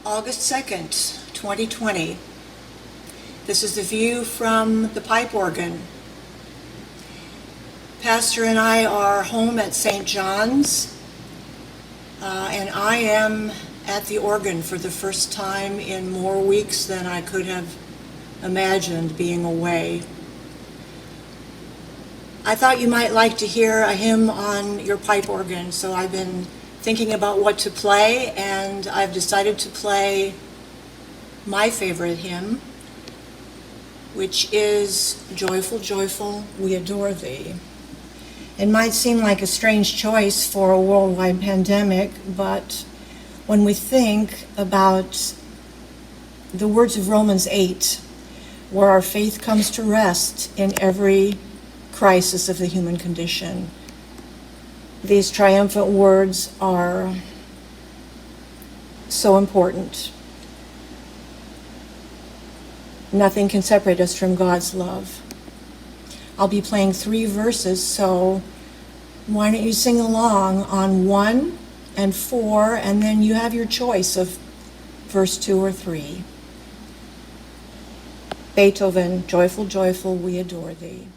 August 2nd, 2020. This is the view from the pipe organ. Pastor and I are home at St. John's, and I am at the organ for the first time in more weeks than I could have imagined being away. I thought you might like to hear a hymn on your pipe organ, so I've been thinking about what to play, and I've decided to play my favorite hymn, which is Joyful, Joyful, We Adore Thee. It might seem like a strange choice for a worldwide pandemic, but when we think about the words of Romans 8, where our faith comes to rest in every crisis of the human condition, these triumphant words are so important. Nothing can separate us from God's love. I'll be playing 3 verses, so why don't you sing along on 1 and 4, and then you have your choice of verse 2 or 3. Beethoven, Joyful, Joyful, We Adore Thee.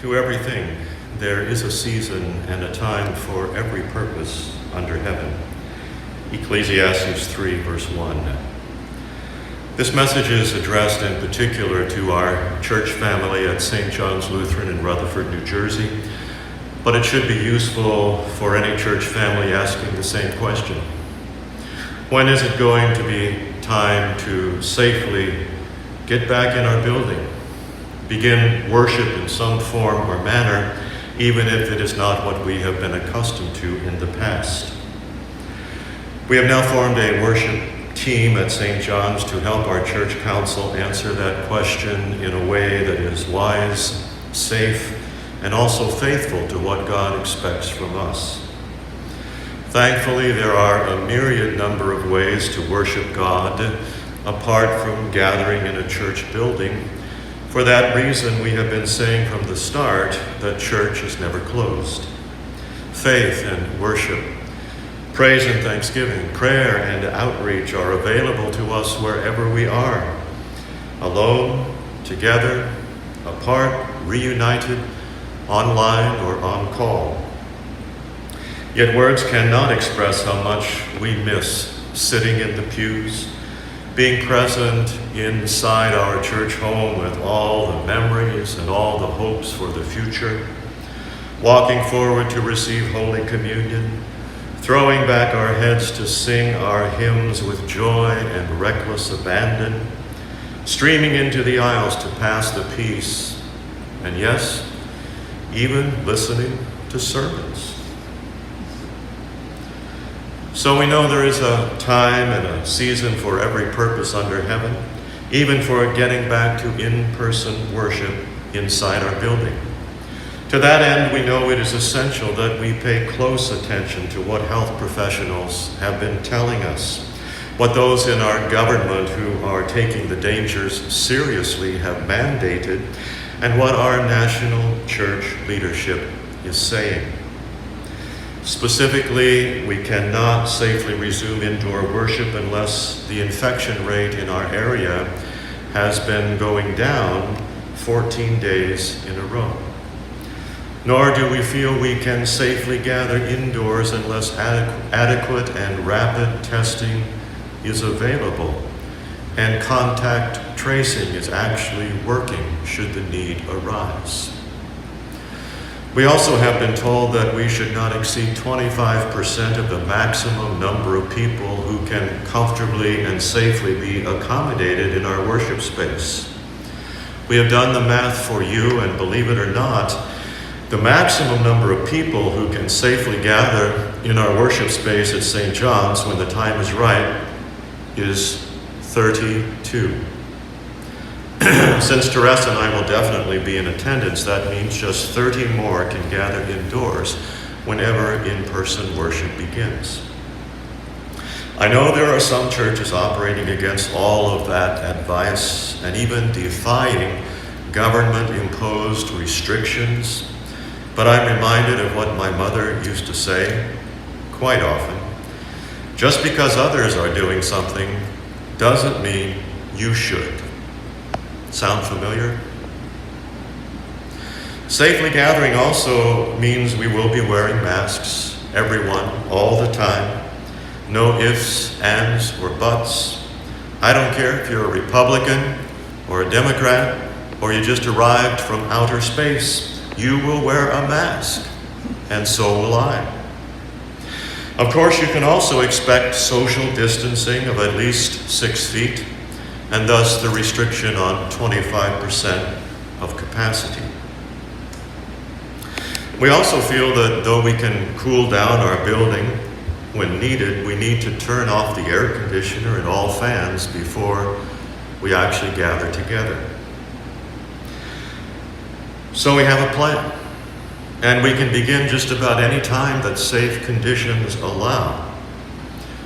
To everything there is a season and a time for every purpose under heaven. Ecclesiastes 3, verse 1. This message is addressed in particular to our church family at St. John's Lutheran in Rutherford, New Jersey, but it should be useful for any church family asking the same question. When is it going to be time to safely get back in our building, begin worship in some form or manner, even if it is not what we have been accustomed to in the past? We have now formed a worship team at St. John's to help our church council answer that question in a way that is wise, safe, and also faithful to what God expects from us. Thankfully, there are a myriad number of ways to worship God apart from gathering in a church building. For that reason, we have been saying from the start that church is never closed. Faith and worship, praise and thanksgiving, prayer and outreach are available to us wherever we are, alone, together, apart, reunited, online, or on call. Yet words cannot express how much we miss sitting in the pews, being present inside our church home with all the memories and all the hopes for the future, walking forward to receive Holy Communion, throwing back our heads to sing our hymns with joy and reckless abandon, streaming into the aisles to pass the peace, and yes, even listening to sermons. So we know there is a time and a season for every purpose under heaven, even for getting back to in-person worship inside our building. To that end, we know it is essential that we pay close attention to what health professionals have been telling us, what those in our government who are taking the dangers seriously have mandated, and what our national church leadership is saying. Specifically, we cannot safely resume indoor worship unless the infection rate in our area has been going down 14 days in a row. Nor do we feel we can safely gather indoors unless adequate and rapid testing is available and contact tracing is actually working should the need arise. We also have been told that we should not exceed 25% of the maximum number of people who can comfortably and safely be accommodated in our worship space. We have done the math for you, and believe it or not, the maximum number of people who can safely gather in our worship space at St. John's when the time is right is 32. Since Teresa and I will definitely be in attendance, that means just 30 more can gather indoors whenever in-person worship begins. I know there are some churches operating against all of that advice and even defying government-imposed restrictions, but I'm reminded of what my mother used to say quite often. Just because others are doing something doesn't mean you should. Sound familiar? Safely gathering also means we will be wearing masks, everyone, all the time. No ifs, ands, or buts. I don't care if you're a Republican or a Democrat or you just arrived from outer space. You will wear a mask, and so will I. Of course, you can also expect social distancing of at least 6 feet, and thus the restriction on 25% of capacity. We also feel that though we can cool down our building when needed, we need to turn off the air conditioner and all fans before we actually gather together. So we have a plan, and we can begin just about any time that safe conditions allow.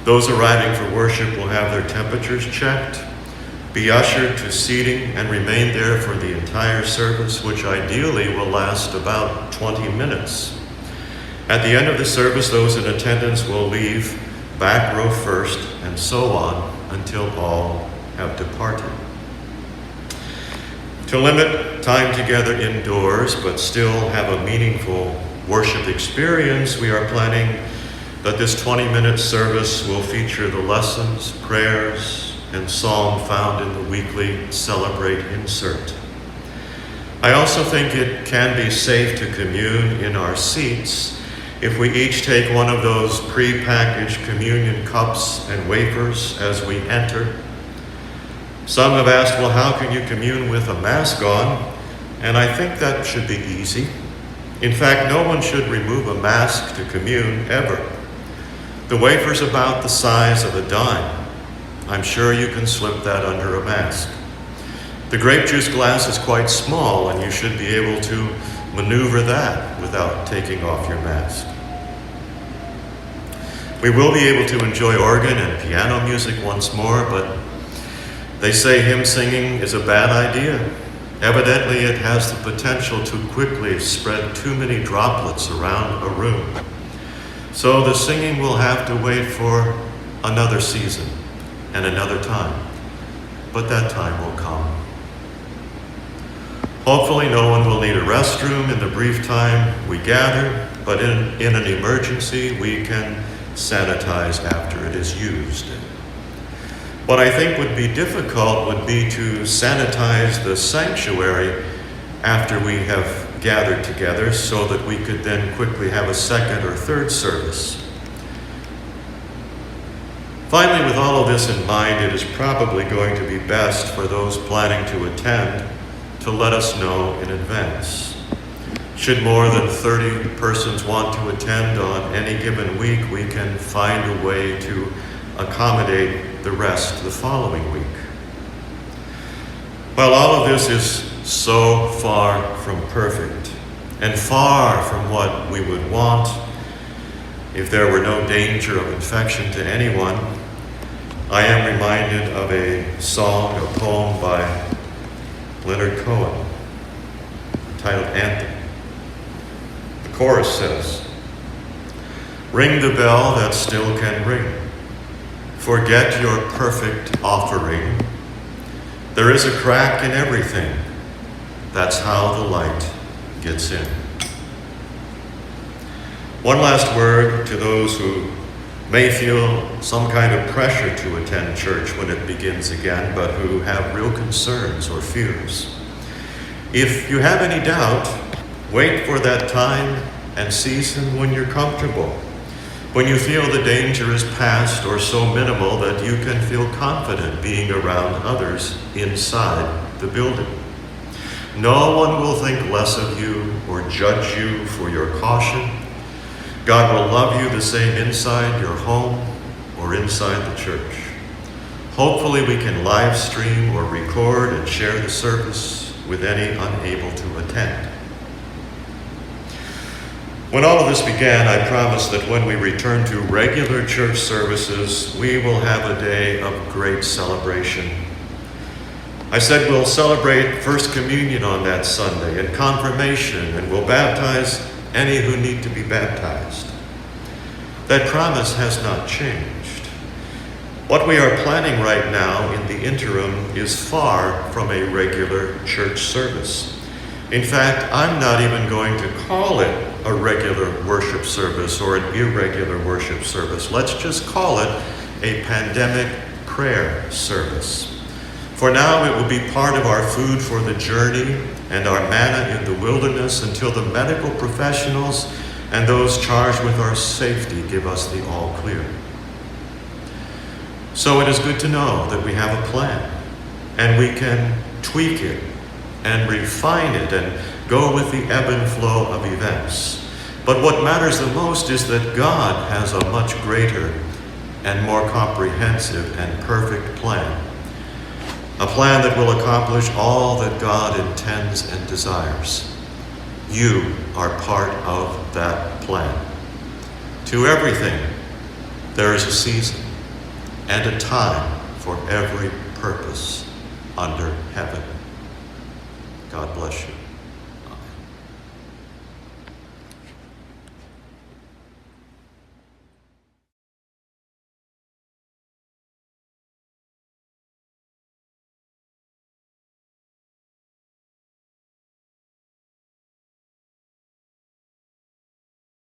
Those arriving for worship will have their temperatures checked, be ushered to seating, and remain there for the entire service, which ideally will last about 20 minutes. At the end of the service, those in attendance will leave back row first, and so on until all have departed. To limit time together indoors but still have a meaningful worship experience, we are planning that this 20-minute service will feature the lessons, prayers, and psalm found in the weekly Celebrate insert. I also think it can be safe to commune in our seats if we each take one of those pre-packaged communion cups and wafers as we enter. Some have asked, well, how can you commune with a mask on? And I think that should be easy. In fact, no one should remove a mask to commune ever. The wafer's about the size of a dime. I'm sure you can slip that under a mask. The grape juice glass is quite small, and you should be able to maneuver that without taking off your mask. We will be able to enjoy organ and piano music once more, but they say hymn singing is a bad idea. Evidently, it has the potential to quickly spread too many droplets around a room. So the singing will have to wait for another season and another time, but that time will come. Hopefully no one will need a restroom in the brief time we gather, but in an emergency, we can sanitize after it is used. What I think would be difficult would be to sanitize the sanctuary after we have gathered together so that we could then quickly have a second or third service. Finally, with all of this in mind, it is probably going to be best for those planning to attend to let us know in advance. Should more than 30 persons want to attend on any given week, we can find a way to accommodate the rest the following week. While all of this is so far from perfect and far from what we would want if there were no danger of infection to anyone, I am reminded of a song, a poem by Leonard Cohen, titled Anthem. The chorus says, "Ring the bell that still can ring. Forget your perfect offering. There is a crack in everything. That's how the light gets in." One last word to those who may feel some kind of pressure to attend church when it begins again, but who have real concerns or fears. If you have any doubt, wait for that time and season when you're comfortable, when you feel the danger is past or so minimal that you can feel confident being around others inside the building. No one will think less of you or judge you for your caution. God will love you the same inside your home or inside the church. Hopefully we can live stream or record and share the service with any unable to attend. When all of this began, I promised that when we return to regular church services, we will have a day of great celebration. I said we'll celebrate First Communion on that Sunday and confirmation, and we'll baptize any who need to be baptized. That promise has not changed. What we are planning right now in the interim is far from a regular church service. In fact, I'm not even going to call it a regular worship service or an irregular worship service. Let's just call it a pandemic prayer service. For now, it will be part of our food for the journey and our manna in the wilderness until the medical professionals and those charged with our safety give us the all clear. So it is good to know that we have a plan, and we can tweak it and refine it and go with the ebb and flow of events. But what matters the most is that God has a much greater and more comprehensive and perfect plan. A plan that will accomplish all that God intends and desires. You are part of that plan. To everything, there is a season and a time for every purpose under heaven. God bless you.